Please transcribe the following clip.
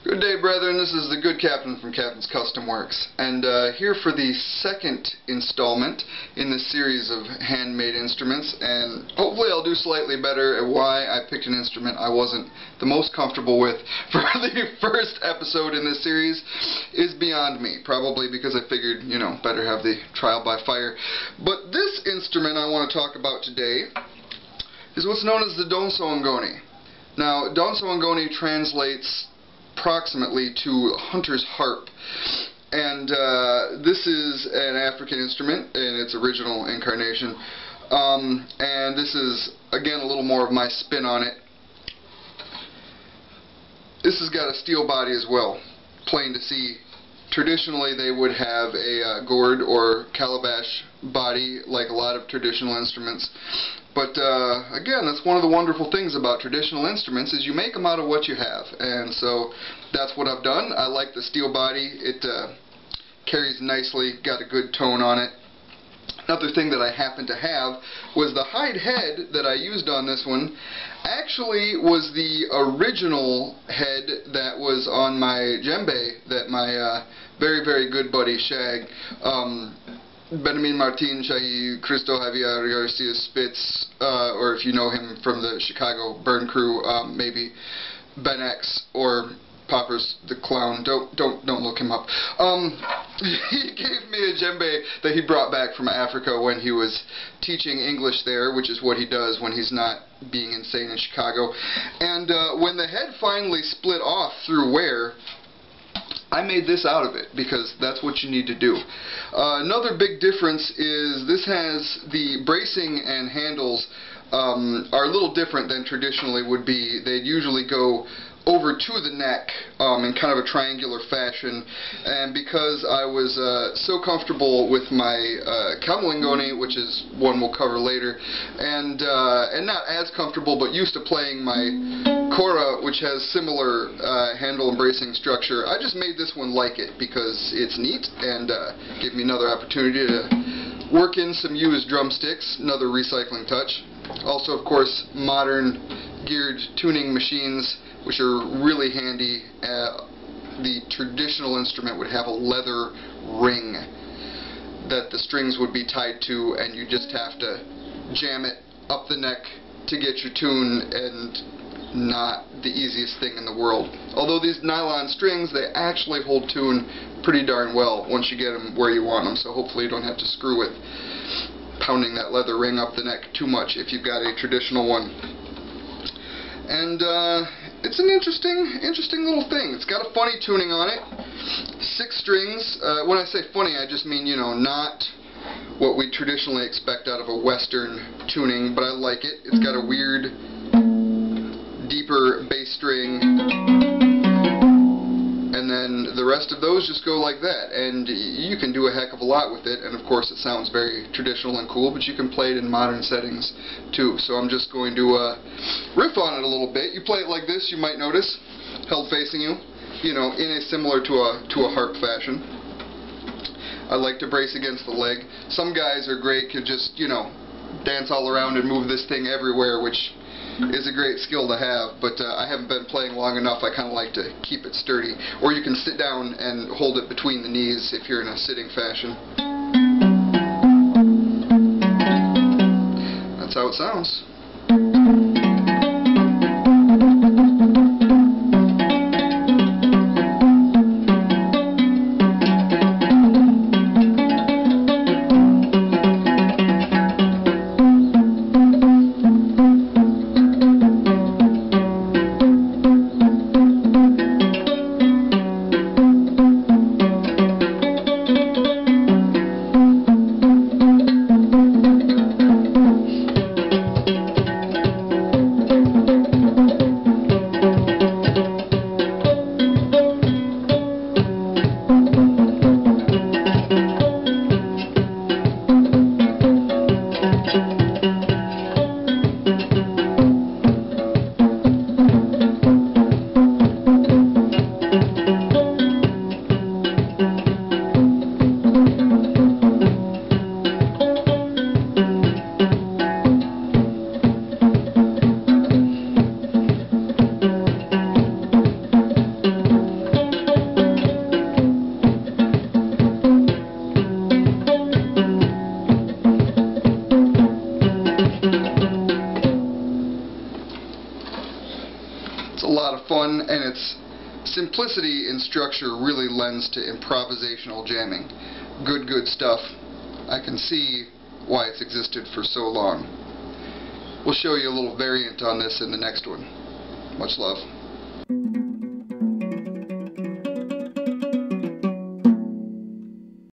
Good day, brethren. This is the Good Captain from Captain's Custom Works, and here for the second installment in this series of handmade instruments, and hopefully I'll do slightly better at why I picked an instrument I wasn't the most comfortable with for the first episode in this series is beyond me, probably because I figured, you know, better have the trial by fire. But this instrument I want to talk about today is what's known as the Donso Ngoni. Now, Donso Ngoni translates approximately to hunter's harp, and this is an African instrument in its original incarnation, and this is again a little more of my spin on it. This has got a steel body as well, plain to see. Traditionally they would have a gourd or calabash body like a lot of traditional instruments. But again, that's one of the wonderful things about traditional instruments is you make them out of what you have, and so that's what I've done. I like the steel body. It carries nicely, got a good tone on it. Another thing that I happened to have was the hide head that I used on this one actually was the original head that was on my djembe that my very, very good buddy Shag, Benjamin Martin Shahi Cristo Javier Garcia Spitz, or if you know him from the Chicago Burn Crew, maybe Ben X or Poppers the Clown. Don't look him up. He gave me a djembe that he brought back from Africa when he was teaching English there, which is what he does when he's not being insane in Chicago. And when the head finally split off through wear, I made this out of it because that's what you need to do. Another big difference is this has the bracing and handles are a little different than traditionally would be. They'd usually go over to the neck in kind of a triangular fashion, and because I was so comfortable with my Camel Ngoni, which is one we'll cover later, and not as comfortable but used to playing my Kora, which has similar handle and bracing structure, I just made this one like it because it's neat and gave me another opportunity to work in some used drumsticks, another recycling touch. Also, of course, modern geared tuning machines, which are really handy. The traditional instrument would have a leather ring that the strings would be tied to, and you just have to jam it up the neck to get your tune, and not the easiest thing in the world. Although these nylon strings, they actually hold tune pretty darn well once you get them where you want them, so hopefully you don't have to screw with pounding that leather ring up the neck too much if you've got a traditional one. And it's an interesting little thing. It's got a funny tuning on it. 6 strings. When I say funny, I just mean, you know, not what we traditionally expect out of a Western tuning, but I like it. It's got a weird, deeper bass string, and then the rest of those just go like that. And you can do a heck of a lot with it, and of course it sounds very traditional and cool, but you can play it in modern settings too. So I'm just going to riff on it a little bit. You play it like this, you might notice, held facing you, you know, in a similar to a harp fashion. I like to brace against the leg. Some guys are great, could just, you know, dance all around and move this thing everywhere, which is a great skill to have, but I haven't been playing long enough. I kind of like to keep it sturdy. Or you can sit down and hold it between the knees if you're in a sitting fashion. That's how it sounds. fun, and its simplicity in structure really lends to improvisational jamming. Good stuff. I can see why it's existed for so long. We'll show you a little variant on this in the next one. Much love.